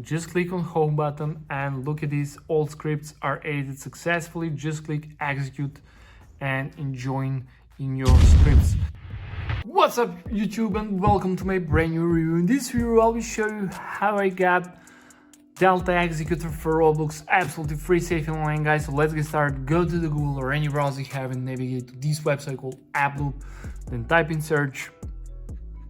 just click on home button and look at this, all scripts are edited successfully. Just click execute and join in your scripts. What's up YouTube, and welcome to my brand new review. In this video I will show you how I got Delta Executor for Roblox absolutely free, safe and online, guys. So let's get started. Go to the Google or any browser you have and navigate to this website called AppLoop, then type in search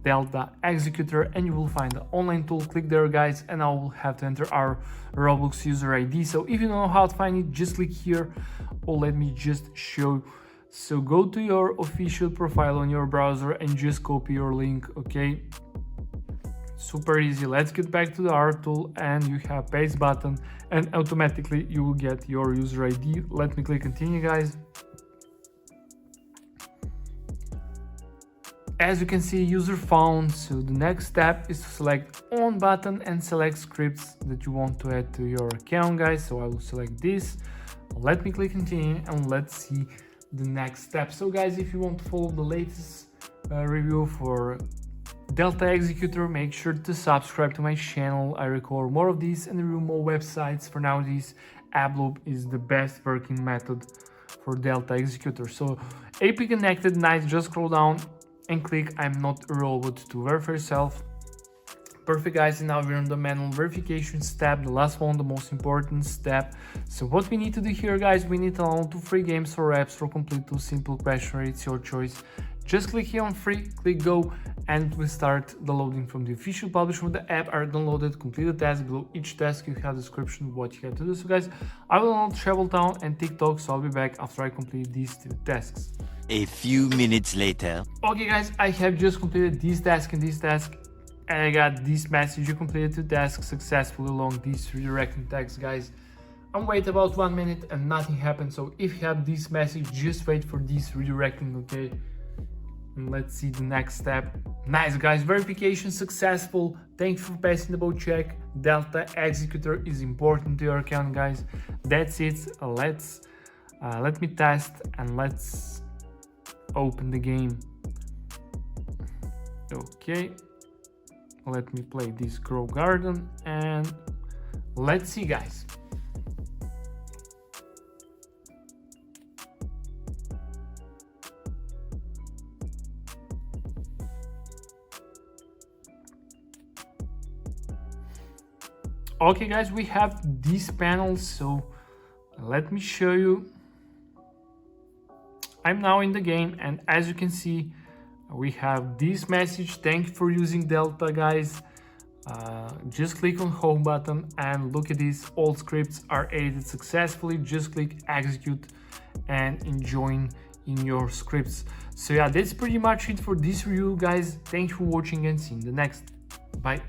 Delta Executor and you will find the online tool. Click there, guys, and I will have to enter our Roblox user ID. So if you don't know how to find it, just click here, or let me just show you. So go to your official profile on your browser and just copy your link, okay? Super easy. Let's get back to the art tool and you have paste button and automatically you will get your user ID. Let me click continue, guys. As you can see, user found. So the next step is to select on button and select scripts that you want to add to your account, guys. So I will select this. Let me click continue and let's see the next step. So guys, if you want to follow the latest review for Delta Executor, make sure to subscribe to my channel. I record more of these and review more websites. For now, this AppLoop is the best working method for Delta Executor. So AP connected, nice. Just scroll down and click I'm not a robot to verify yourself. Perfect, guys, and now we're on the manual verification step, the last one, the most important step. So what we need to do here, guys, we need to download 2 free games or apps or complete 2 simple questionnaire. It's your choice. Just click here on free, click go, and we start the loading from the official publisher of the app are downloaded. Complete the task. Below each task you have a description of what you have to do. So guys, I will download Travel Town and TikTok, so I'll be back after I complete these 2 tasks. A few minutes later. Okay guys, I have just completed this task and this task, and I got this message: you completed 2 tasks successfully along these redirecting tags, guys. I'm waiting about 1 minute and nothing happened. So if you have this message, just wait for this redirecting, okay? And let's see the next step. Nice, guys, verification successful. Thank you for passing the boat check. Delta Executor is important to your account, guys. That's it. Let me test and let's open the game. Okay, let me play this Grow Garden and let's see, guys. Okay guys, we have this panel, so let me show you. I'm now in the game, and as you can see, we have this message: thank you for using Delta, guys. Just click on home button and look at this, all scripts are edited successfully. Just click execute and join in your scripts. So yeah, that's pretty much it for this review, guys. Thank you for watching and see you in the next. Bye.